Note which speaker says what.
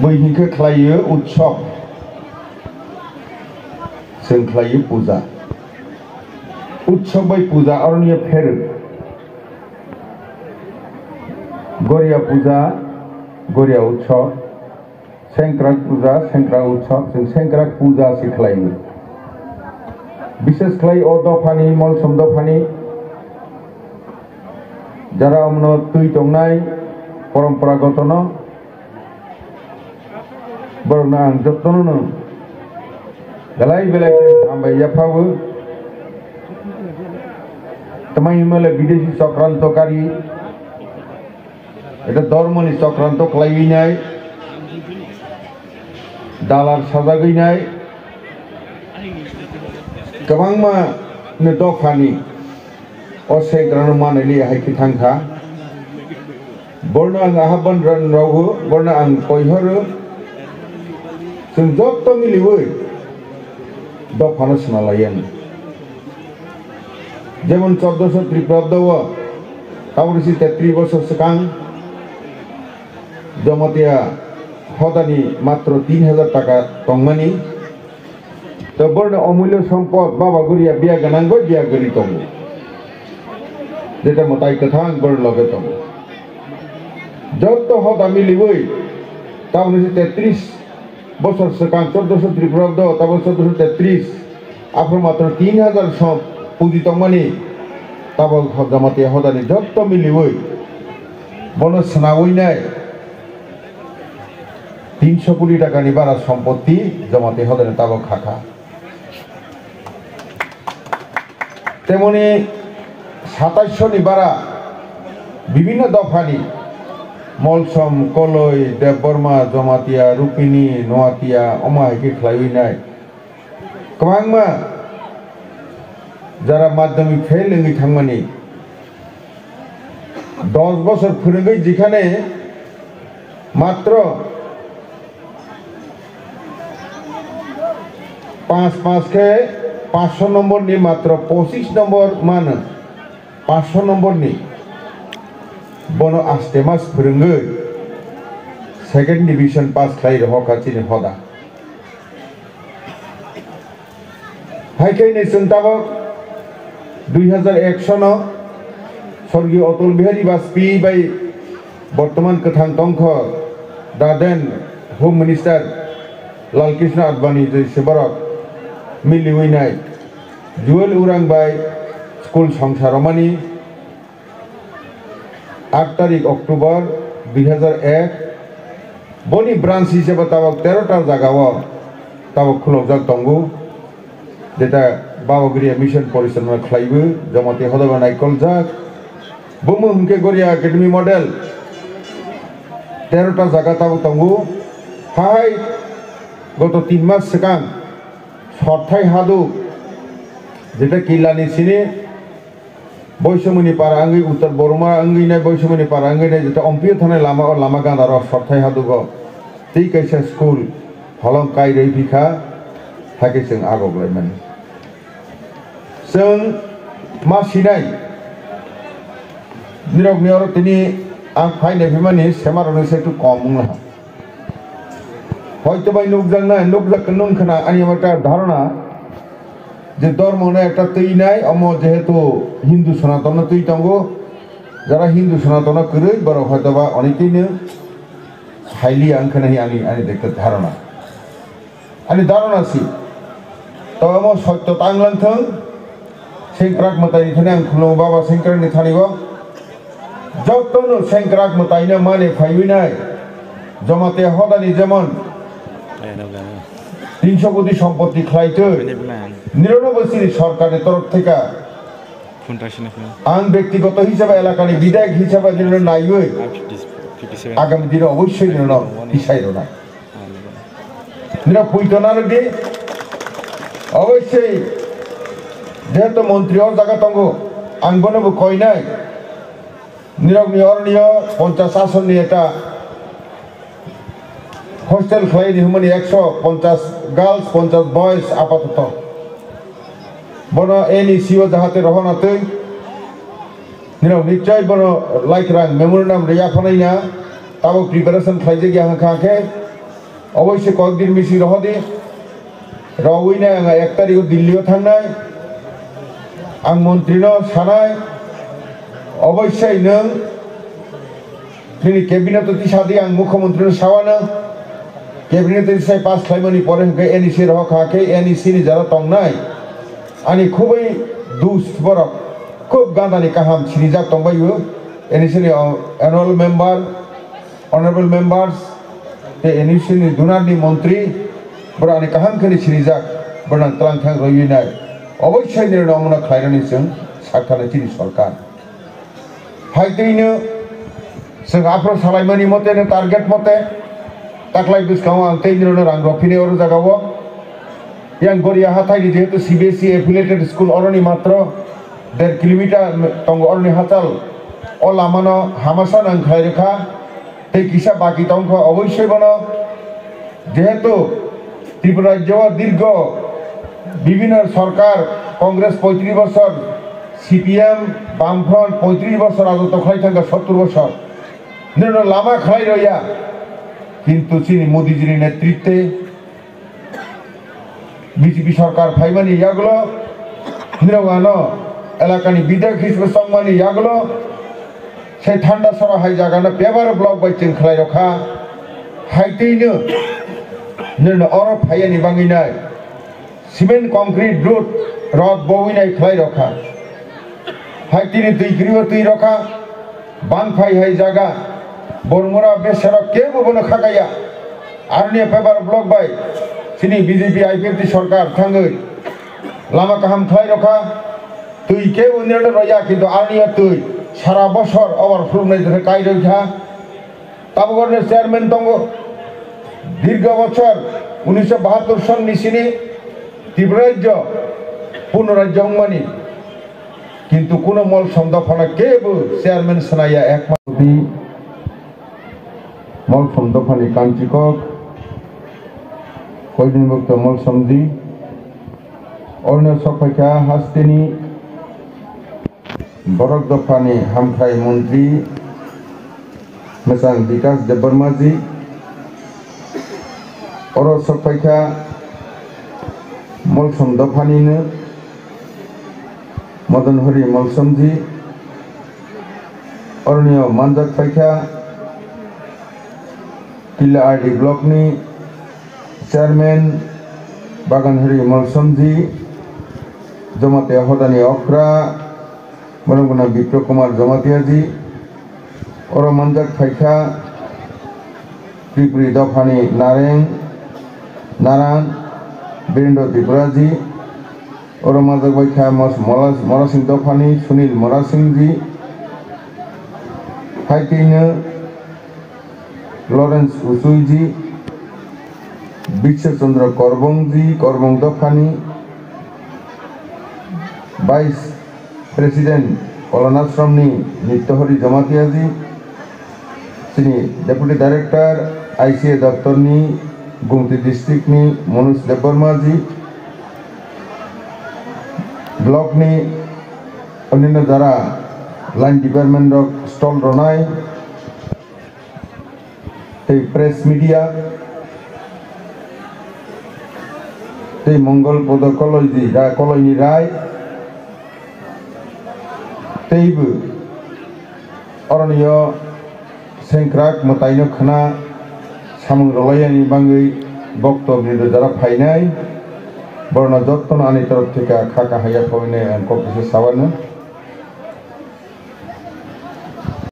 Speaker 1: बैहिंखौ खालायो उत्सव जों खालायो पूजा उत्सव बै पूजा अरण्य फेर गरिया पूजा गरिया उत्सव सेंक्राक पूजा सेंक्राक उत्सव जों सेंक्राक पूजा से खालायो विशेष खालाय अ दफानि मलसम दफानि जरा अमनो तुई तंनाय परम्परागत न बरना आं जत्न न गलाय बेलाय आमबाय याफावो तमाय मले विदेशी चक्रान्तकारी এটা ধর্মনি চক্রান্ত খালাইনাय दालार साजागैनाय गोबांमा नो दफानि असेग्रानो मानैलि हायखि थांखा बर्ण आं आहाबन रन रावो बर्ण आं कयहरो जों जत्त मिलिवो दफानो सुनालायन जेमन 1400 ख्रीष्टाब्दव तावरिसि 33 बছর सिगां जमातिया हदानि मात्र 3000 टाका तंमानि तो बर्ण अमूल्य सम्पद बाबा गुरिया बिया गनांगो बिया गरि तंगो जेटा मताय कथा बर्ण लगे तंगो जत हदा मिलिवै तावरिसि 33 बছর सिगां 1400 ख्रीष्टाब्द ताव 1433 आफ्रो मात्र 3000 सम पुंजी तंमानि ताव जमातिया हदानि जत मिलिवै बन सनावैनाय 300 কোটি টাকা নিবারা সম্পত্তি জমাতে হদের তাবক খাখা তেমনি 2700 নিবারা বিভিন্ন দফানি মলসম কলই দেববর্মা জমাতিয়া রূপিনী নোয়াতিয়া অমাইকে খালাইনাय गोबांमा যারা মাধ্যমিক ফেল হই থাংমানি 10 বছর ফুরঙ্গই যেখানে মাত্র 5 के 500 नम्बर नि मात्र 25 नम्बर मान 500 नम्बर नि बनो आस्ते मास फोरोंगो सेकेंड डिविजन पास खालाय हकाचिनि हदा हायखायनो जों दाबो 2001 सन स्वर्गीय अटल बिहारी वाजपेयी बाय बर्तमान कथां तंख दा then home minister Lalkrishna Advani जयसेबरक मिलिवैनाय जुवेल उरांबाय स्कुल संसारमानि 8 तारिख अक्टोबर 2001 बनि ब्रांच हिसाबै ताबक 13टा जागाव ताबक खुलौजाक दंगो जेटा बाबागुरिया मिशन परिचालना खालायबो जमाते हदाबा नायकलजाक बुमु हुंके गरिया एकाडेमी मॉडल 13टा जागा ताबक दंगो हाय गत 3 मास सिगां सर्थाय हादु जेटा किल्लानि सिनि बैसोमुनि पारा आंगै उत्तर बरमा आंगैनाय बैसोमुनि पारा आंगैनाय जेटा अम्पियो थानाय लामा और लामा गानार सर्थाय हादुगो दै कैसा स्कुल हलं कायरै बिखा थाके जों आगगलायमोन जों मासिनाय निरग नियर तिनि आं फायनाय बिमानि सेमारनो सेटु कम मुंला হয়তো ভাই লোকজন নংখানা আমি আমার একটা ধারণা যে ধর্ম না একটা তৈ নাই অম যেহেতু হিন্দু সনাতন তৈ তঙ্গ যারা হিন্দু সনাতন করে বড় হয়তো বা অনেকেইনো হাইলি আংখানাহি আমি দেখতে ধারণা আমি ধারণা আছি তো আমার সত্য তাংলাংথং সেংক্রাক মতাই এখানে আं খুলুম বাবা সেংক্রাকনি থানিব যতনো সেংক্রাক মতাইনো মানে ফাইবিনাই জমাতে হদানি যেমন 300 কোটি সম্পত্তি খাইতে 99 সরকারের তরফ থেকে আং ব্যক্তিগত হিসাবে এলাকার বিধায়ক হিসাবে যেন নাইবে আগামী দিনে অবশ্যই যেন পিছাইল না নিরাপয়তনার দিয়ে অবশ্যই যেহেতু মন্ত্রী ওর জায়গা তঙ্গ আঙ্গনবু কই নাই নিরগ্নি অরণীয় 50 আসননি এটা हॉस्टेल खाई हमनी 150 गर्ल्स 50 बॉयज आपातत बनो एनी सीओ जाहाते रहनाते निराव निश्चय बनो लाइक रां मेमोरेंडम रिया फनाइना ताबो प्रिपारेशन खाइजे गया हांखाखे অবশ্যই কয়েকদিন বেশি রহদে রউইনা आंहा 1 तारिख दिल्लीयाव थांनाय आं मन्त्रिनो सानाय अवश्य नों जोंनि केबिनेट सादि आं मुख्यमंत्री सावानो केबिनेट साय पास खालामनायनि परे हंके एनइसि रह खाखै एनइसि नि जरा तंनाय आंनि खुबै दुस बरक खूब गांदानि काहाम सिरिजाक तंबायो एनइसि नि एनुअल मेम्बर ऑनरेबल मेम्बर्स ते एनइसि नि दुनारनि मंत्री बरानि काहाम खनि सिरिजाक बरनां तलां थां रयिनाय अवश्य निर्णय अमना खायनानि जों साखाना चिनि सरकार हायदैनो जों आफ्रो सालायमानि मते टारगेट मते ताख्लाय बिस्काव आं तैनिनो रां रफिने अर जागावो यां गरिया हाथायनि जेहेतु सीबीएसई एफिलिएटेड स्कूल अरनि मात्र 1.5 किलोमीटर तंग अरनि हाताल अ लामानो हामासा नां खायरेखा तै किसा बाकी तंग अवश्य बनो जेहेतु त्रिपुरा राज्य दीर्घ विभिन्न सरकार कांग्रेस 35 बছর सीपीएम बामफ्रंट 35 बছর राजत्व खाई थांगा 70 बছর निर्णय लामा खाई रहिया किंतु चीनी मोदी जी नेतृत्वे बीजेपी सरकार फाइमानी यागलो निरगानो एलाकानी विधायक हिसाबै संमानी यागलो से ठंडा सरा हाई जागानो पेपर ब्लक बाय चिं खाई रखा हाइतैनो निर्णय अर फायानि बांगिनाय सीमेंट कंक्रीट रोड रड बविनाय खाई रखा हाइतैनो दै ग्रिबो दै रखा बां फाइ हाई जागा बरमुरा बेसरा केबो बनो खागाया आरनि पेपर ब्लक बाय सिनि बीजेपी आईपीएफटी सरकार थांगै लामा काहाम खाई रखा दै केबो निर्णय रया किन्तु आरनिया दै सारा बছর ओभारफ्लोनाय जथे काई रखा ताबुगरनि चेयारमैन दंगो दीर्घ बছর 1972 सन निसिनि त्रिपुरा राज्य पूर्ण राज्य हंमानि किन्तु कोनो मल समदफाना केबो चेयारमैन सनाया एकमात्र मल समदफानि कान्तिकक कयदिन भक्त मल समदि अरण्य सफायखा हास्तेनि बरक दफानि हामथाय मंत्री मोजां विकास देबबर्माजी अर सफायखा मल समदफानिनो मदन हरि मलसमजी अरण्य मानजाक फायखा किला आरडी ब्लकनि चेयारमैन बागान हरि मलसमजी जमाते हदानि अख्रा मनगुना विप्र कुमार जमातियाजी और मानजाक फायखा त्रिपुरी दफानि नारायण वीरेंद्र त्रिपुराजी और माजक बायखा मरा सिंह दफानि सुनील मरा सिंह जी हाइतैनो लॉरेंस उसुई जी विश्व चंद्र करबंग जी करबंग दफानि वाइस प्रेसिडेंट कलानाश्रमनि नित्यहरि जमातिया जी सिनी deputy director ICA दफ्तरनि गुमती डिस्ट्रिक्टनि Manoj Debbarma जी ब्लॉकनि अन्य जरा लाइन डिपार्टमेंट स्टल रनाय ते प्रेस मीडिया ते मंगल पद कलयनि राय तेबो अरण्य सेंक्राक मतायनो खना सामुं रलायानि बांगै बक्तव्य जरा फायनाय बरना जत्न आनि तरफ थेका खाका हाया फैनाय आं कपिसे सावानो